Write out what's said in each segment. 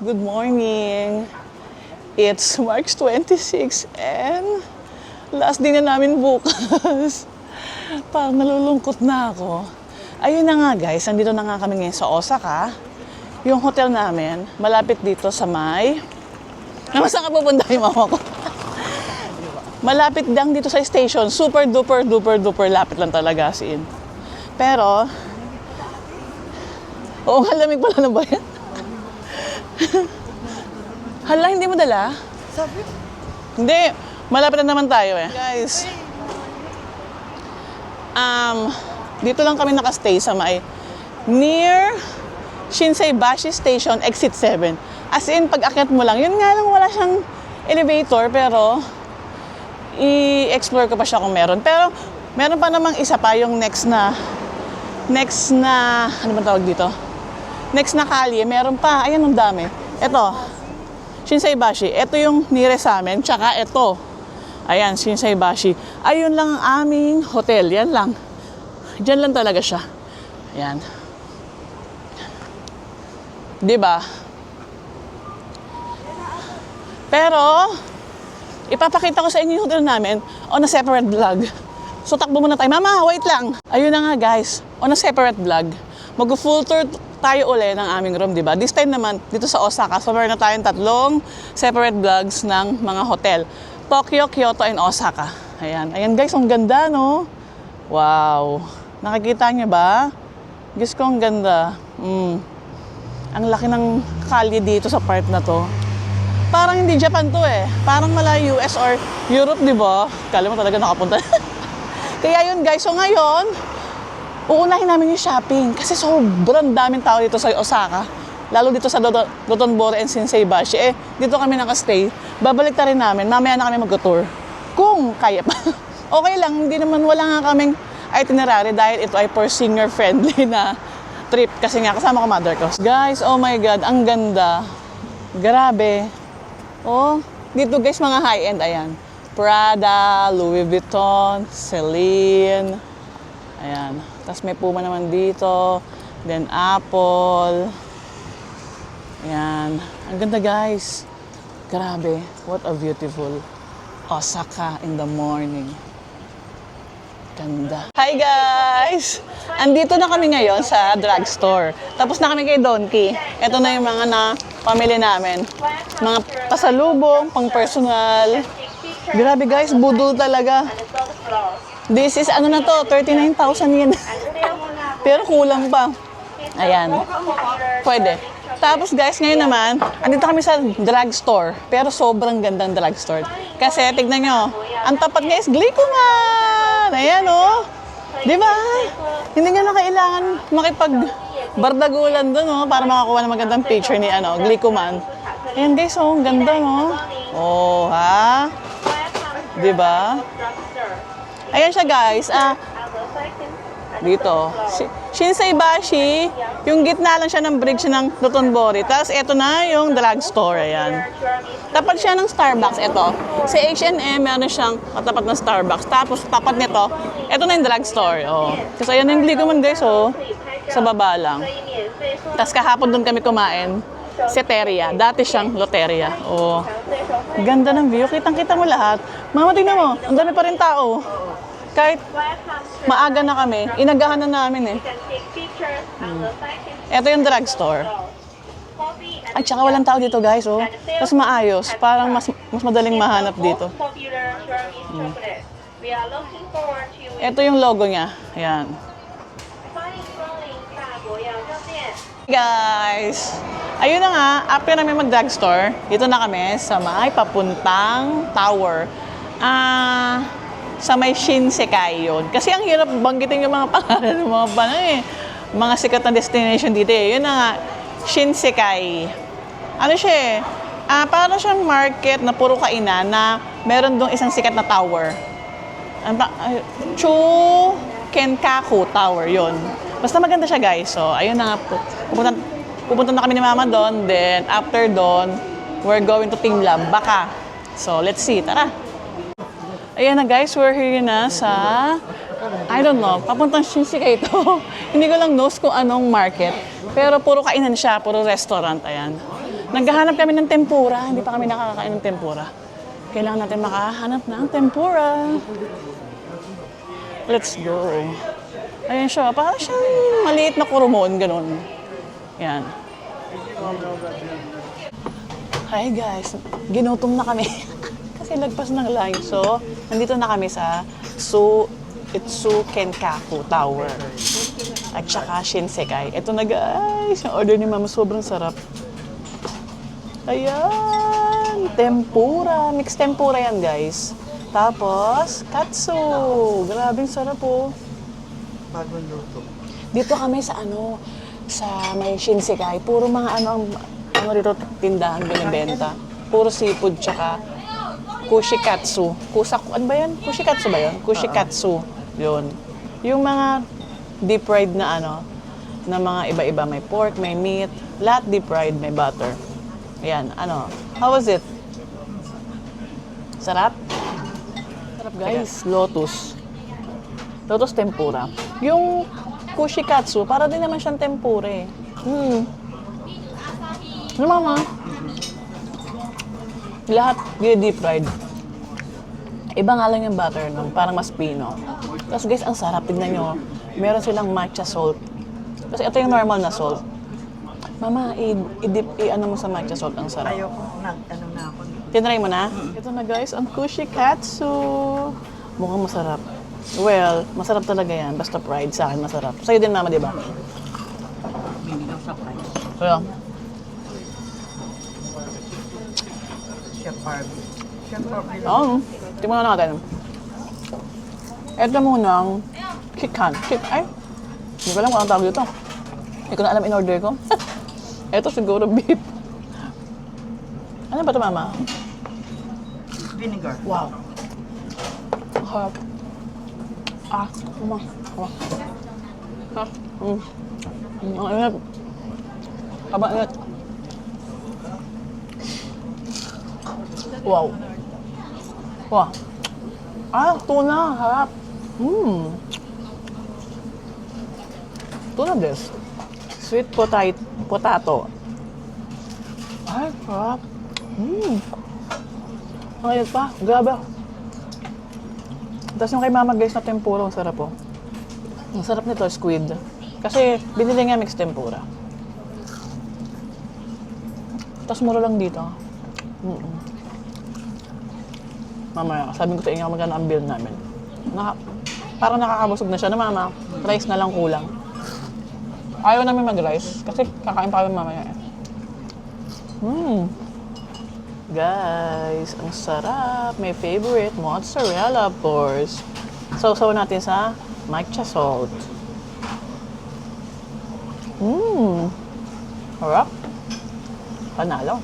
Good morning! It's March 26 and last din na namin bukas. Parang nalulungkot na ako. Ayun na nga guys, nandito na nga kami ngayon sa Osaka. Yung hotel namin, malapit dito sa may... Saan ka pupunta yung mama ko? Malapit lang dito sa station. Super duper duper duper lapit lang talaga as in. Pero... Oo nga, lamig pala na ba yan? Hala, hindi mo dala? Sabi? Hindi, malapit na naman tayo eh. Guys, dito lang kami nakastay sa may near Shinsaibashi Station, Exit 7. As in, pag akyat mo lang, yun nga lang wala siyang elevator, pero i-explore ko pa siya kung meron. Pero meron pa namang isa pa, yung next na, ano ba tawag dito? Next na kalye, meron pa. Ayan, ang dami. Ito, Shinsaibashi. Ito yung nearest sa amin. Tsaka ito. Ayan, Shinsaibashi. Ayun lang ang aming hotel. Yan lang. Diyan lang talaga siya. Ayan. Diba? Pero, ipapakita ko sa inyo yung hotel namin on a separate vlog. So, takbo muna tayo. Mama, wait lang. Ayun na nga, guys. On a separate vlog. Mag-full tour tayo uli ng aming room, di ba? This time naman, dito sa Osaka. So, meron na tayong tatlong separate vlogs ng mga hotel. Tokyo, Kyoto, and Osaka. Ayan. Ayan, guys. Ang ganda, no? Wow. Nakikita niyo ba? Guess ko, ang ganda. Ang laki ng kalye dito sa part na to. Parang hindi Japan to eh. Parang mala US or Europe, di ba? Kala mo talaga nakapunta. Kaya yun, guys. So, ngayon, uunahin namin yung shopping kasi sobrang daming tao dito sa Osaka. Lalo dito sa Dotonbori and Shinsaibashi. Eh, dito kami nakastay. Babalik na rin namin. Mamaya na kami mag-tour. Kung kaya pa. Okay lang, hindi naman wala nga kaming itinerary dahil ito ay for senior-friendly na trip. Kasi nga, kasama ko mother ko. Guys, oh my God, ang ganda. Grabe. Oh, dito guys, mga high-end. Ayan. Prada, Louis Vuitton, Celine. Ayan. Tapos may Puma naman dito. Then Apple. Ayan. Ang ganda guys. Grabe. What a beautiful Osaka in the morning. Ganda. Hi guys! Andito na kami ngayon sa drugstore. Tapos na kami kay Donkey. Ito na yung mga pamili namin. Mga pasalubong, pang personal. Grabe guys, budol talaga. This is ano na to, 39,000 yen. Pero kulang pa. Ayan. Pwede. Tapos guys, ngayon naman, andito kami sa drugstore. Pero sobrang gandang drugstore. Kasi tignan nyo, ang tapat nga is Glicoman! Ayan oh. Diba? Hindi nga na kailangan makipag-bardagulan doon oh, para makakuha ng magandang picture ni Glicoman. Ayan guys, oh, ang ganda no. Oh, ha? Diba? Ayan siya guys, dito, Shinsaibashi, yung gitna lang siya ng bridge ng Dotonbori. Tapos ito na yung drugstore, ayan. Tapat siya ng Starbucks, ito. Sa H&M, meron siyang katapat ng Starbucks. Tapos tapat nito, ito na yung drugstore. Oh. Kasi ayan na yung Glicoman guys, oh. Sa baba lang. Tapos kahapon doon kami kumain. Seteria. Dati siyang Loteria. Oh. Ganda ng view. Kitang-kita mo lahat. Mama, tingnan mo. Ang dami pa rin tao. Kahit maaga na kami, inagahan na namin eh. Ito yung drugstore. At saka walang tao dito guys, oh. Mas maayos. Parang mas madaling mahanap dito. Ito yung logo niya. Ayan. Guys, ayun na nga, after namin mag-drugstore, dito na kami sa may papuntang tower. Sa may Shinsekai yun. Kasi ang hirap banggitin yung mga pangalan ng mga mga sikat na destination dito eh. Yun na nga, Shinsekai. Ano siya eh, parang siyang market na puro kainan na meron doon isang sikat na tower. Chu Kenkaku Tower, yon. Basta maganda siya guys. So, ayun na nga po. Pupunta na kami ni Mama doon. Then, after doon, we're going to Team Lab. Baka. So, let's see. Tara. Ayan na guys, we're here na sa, I don't know, papuntang Shinsekai ito. Hindi ko lang knows kung anong market. Pero puro kainan siya, puro restaurant. Ayan. Naghahanap kami ng tempura. Hindi pa kami nakakakain ng tempura. Kailangan natin makahanap ng tempura. Let's go. Ayan siya. Parang siyang maliit na kurumon. Ganun. Yan. Hi guys. Ginutom na kami. Kasi lagpas ng line. So, nandito na kami sa Itsu Kenkaku Tower. At saka Shinsekai. Ito na guys. Yung order ni Mama sobrang sarap. Ayan. Tempura. Mixed tempura yan guys. Tapos, katsu. Grabing sarap po. Bagong luto. Dito kami sa sa may Shinsekai. Puro mga ano dito tindahan binibenta. Puro seafood tsaka kushikatsu. Ano ba yan? Kushikatsu ba yun? Kushikatsu. Yun. Yung mga deep fried na na mga iba-iba. May pork, may meat. Lahat deep fried, may butter. Ayan, how was it? Sarap? Sarap guys. Lotus. Lotus tempura. Yung kushikatsu, para din naman siyang tempura eh. Ano mama? Lahat deep fried. Iba nga lang yung butter nun, parang mas pino. Tapos guys, ang sarap. Tignan nyo, meron silang matcha salt. Kasi ito yung normal na salt. Mama, i-dip mo sa matcha salt, ang sarap. Ayoko, na ako. Tinry mo na? Ito na guys, ang kushikatsu. Mukhang masarap. Well, masarap talaga yan. Basta fried sa akin, masarap. Sa'yo din mama, di ba? Hindi daw sa price. Kaya, Chef Barbie. Chef Barbie. tingnan natin. Ito munang kikan. Ay, hindi ko alam kung anong tawag dito. Hindi ko na alam in-order ko. Ito siguro beef. Ano ba ito mama? Vinegar. Wow. Ang harap. Ang ingat. Aba, ingat. Wow. Wow. Tuna. Harap. Tuna this. Sweet potato. Ay, harap. Ang ingat pa. Grabe. Tapos yung kay mama guys na tempura, ang sarap po. Ang sarap nito, squid. Kasi binili nga mixed tempura. Tapos mura lang dito. Mamaya, sabi ko sa inyo magkano ang bill namin. Parang nakakabusog na siya na mama. Rice na lang kulang. Ayaw namin mag-rice kasi kakain pa kami mamaya. Guys, ang sarap. My favorite, mozzarella, of course. Sausaw natin sa matcha salt. Harap. Panalo.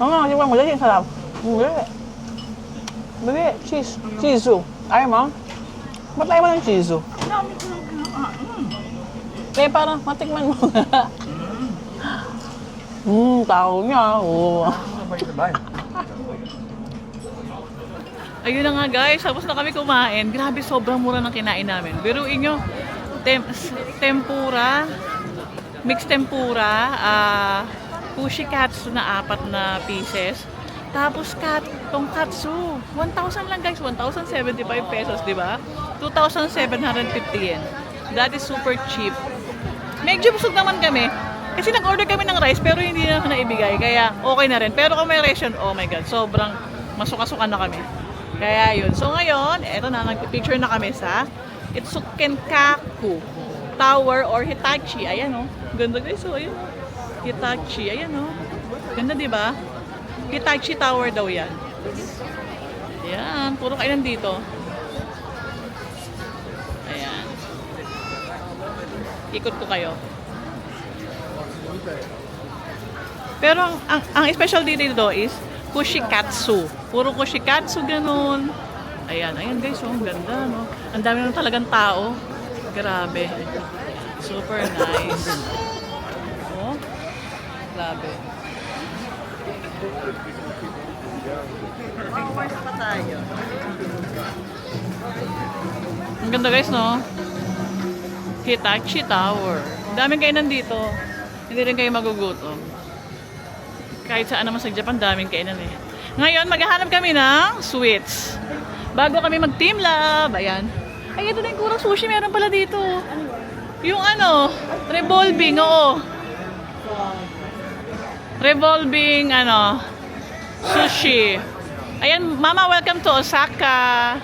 Di ba mo dali? Sarap. Bebe, cheese. Chizu. Ayaw mo? Ba't ayaw mo ng chizu? Eh, parang matikman mo. Tao niya. Ayun na nga guys, tapos na kami kumain. Grabe, sobrang mura ng kinain namin. Biruin nyo, tempura, mixed tempura, kushikatsu na 4 na pieces. Tapos tonkatsu, 1,000 lang guys, 1,075 pesos, di ba? 2,750 yen. That is super cheap. Medyo busog naman kami. Kasi nag-order kami ng rice pero hindi na naibigay. Kaya okay na rin. Pero kung may ration, oh my God, sobrang masuka-suka na kami. Kaya yun. So ngayon, eto na, nag-picture na kami sa Itsukenkaku Tower or Hitachi. Ayan oh. Ganda guys. So ayun. Hitachi. Ayan oh. Ganda diba? Hitachi Tower daw yan. Ayan. Puro kainan dito. Ayan. Ikot ko kayo. Pero ang special dito is kushikatsu. Puro kushikatsu, ganun. Ayan, ayan guys, oh, ang ganda, no? Ang dami naman talagang tao. Grabe. Super nice. Oh, grabe. Hours pa tayo. Ang ganda guys, no? Hitachi Tower. Ang daming kainan dito. Hindi rin kayo magugutom. Kahit saan naman sa Japan, daming kainan eh. Ngayon, maghahanap kami ng sweets. Bago kami mag-team lab. Ayan. Ay, ito na yung kurang sushi. Meron pala dito. Yung ano, revolving, oo. Revolving, ano, sushi. Ayan, Mama, welcome to Osaka.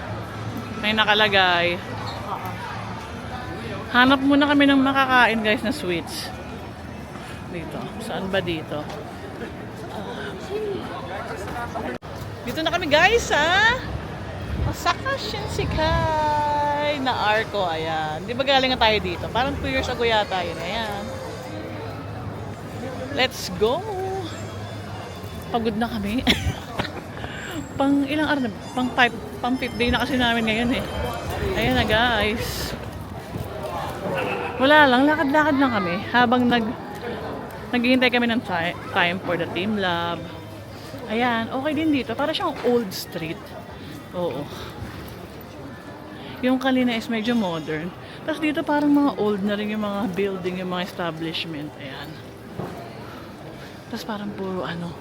May nakalagay. Hanap muna kami ng makakain, guys, na sweets. Dito. Saan ba dito? Dito na kami, guys, ha? Osaka Shinsekai na Arco. Ayan. Di ba galing na tayo dito? Parang 2 years ago yata yun. Ayan. Let's go! Pagod na kami. Pang ilang araw na? Pang 5th day na kasi namin ngayon eh. Ayan na guys. Wala lang, lakad-lakad lang kami habang naghihintay kami ng time for the team lab. Ayan, okay din dito. Para siyang old street. Oo. Yung kanina is medyo modern. Tapos dito parang mga old na rin yung mga building, yung mga establishment. Ayan. Tapos parang puro ano,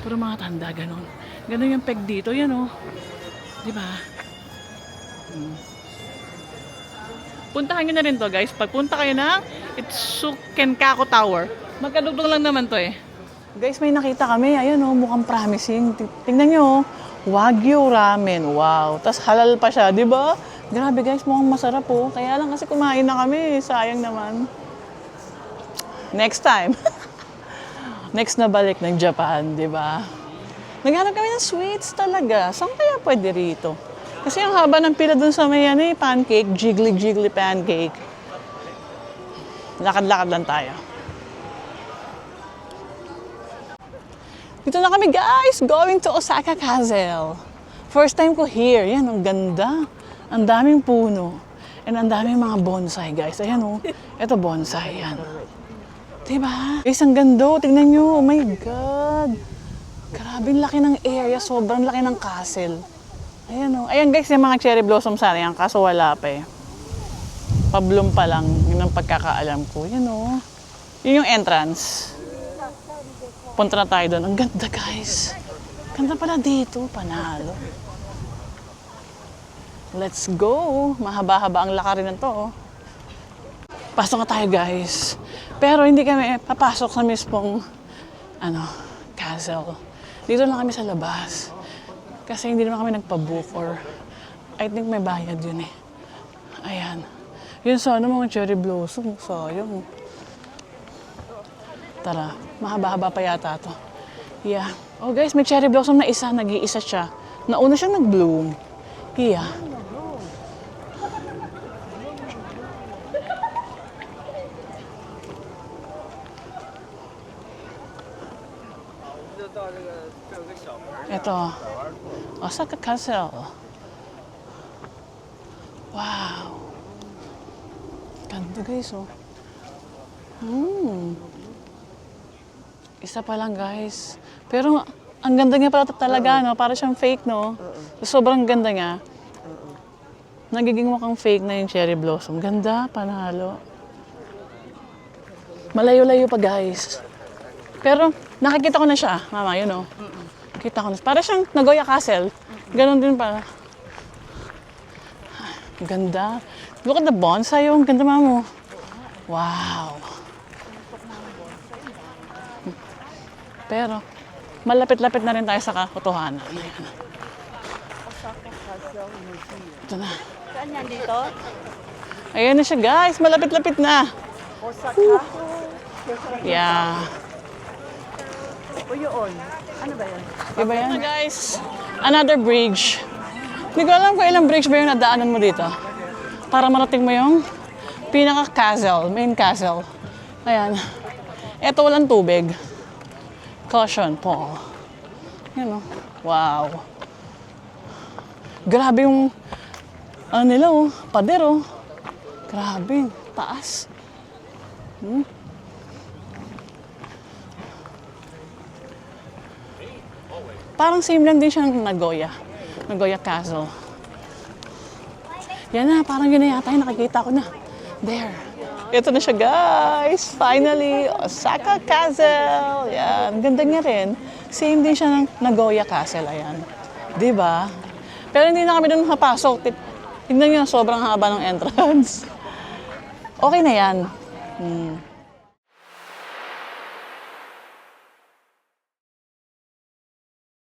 puro mga tanda, ganun. Ganun yung peg dito, yan o. Diba? Puntahan nyo na rin to guys. Pagpunta kayo ng Itsukenkako Tower. Magkadugtong lang naman to eh. Guys, may nakita kami. Ayan o, mukhang promising. Tingnan nyo o. Wagyu ramen. Wow. Tapos halal pa siya, di ba? Grabe guys, mukhang masarap po. Kaya lang kasi kumain na kami. Sayang naman. Next time. Next na balik ng Japan, di ba? Naghanap kami ng sweets talaga. Saan kaya pwede rito? Kasi ang haba ng pila dun sa may pancake, jiggly pancake. Lakad-lakad lang tayo. Dito na kami guys, going to Osaka Castle. First time ko here. Yan, ang ganda. Ang daming puno. And ang daming mga bonsai guys. Ayan o. Ito bonsai. Yan. Diba? Guys, ang ganda. Tingnan nyo. Oh my God. Grabe, laki ng area. Sobrang laki ng castle. Ayan o. Ayan guys, yung mga cherry blossom sana yan. Kaso wala pa eh. Pabloom pa lang. Yun ang pagkakaalam ko. Yan o. Yun yung entrance. Punta na tayo doon. Ang ganda guys. Ganda pala dito. Panalo. Let's go. Mahaba-haba ang lakarin na to. Pasok na tayo guys. Pero hindi kami papasok sa mismong castle. Dito lang kami sa labas. Kasi hindi naman kami nagpa-book or I think may bayad yun eh. Ayan. Yun sana mga cherry blossom. Sayang. Tara. Mahaba-haba pa yata to. Yeah. Oh guys, may cherry blossom na isa. Nag-iisa siya. Nauna siyang nag-bloom. Yeah. Ito. Osaka Castle. Wow. Ganda guys, oh. Isa pa lang guys. Pero ang ganda niya pala talaga, no? Para siyang fake, no? Sobrang ganda niya. Nagiging mukhang fake na yung cherry blossom. Ganda, panalo. Malayo-layo pa guys. Pero nakikita ko na siya, mama, yun o. Kita ko na. Para siyang Nagoya Castle. Ganon din pala. Ganda. Look at the bonsai yung ganda, mamo. Wow. Pero malapit-lapit na rin tayo sa katotohanan. Ito na. Saan yan dito? Ayan na siya guys. Malapit-lapit na. Osaka? Yeah. O yun. Ano ba yan? Diba yan? Guys, another bridge. Hindi ko alam kung ilang bridge ba yung nadaanan mo dito. Para marating mo yung pinaka-castle, main castle. Ayan. Eto walang tubig. Caution po. Yan o. Wow. Grabe yung, ano nila oh, pader oh. Grabe, taas. Parang same lang din siya ng Nagoya. Nagoya Castle. Yan na, parang yun na yata yung nakikita ko na. There. Ito na siya guys. Finally, Osaka Castle. Yan, ganda niya rin. Same din siya ng Nagoya Castle. Ayan. Diba? Pero hindi na kami doon napasok. Tignan niyo, sobrang haba ng entrance. Okay na yan.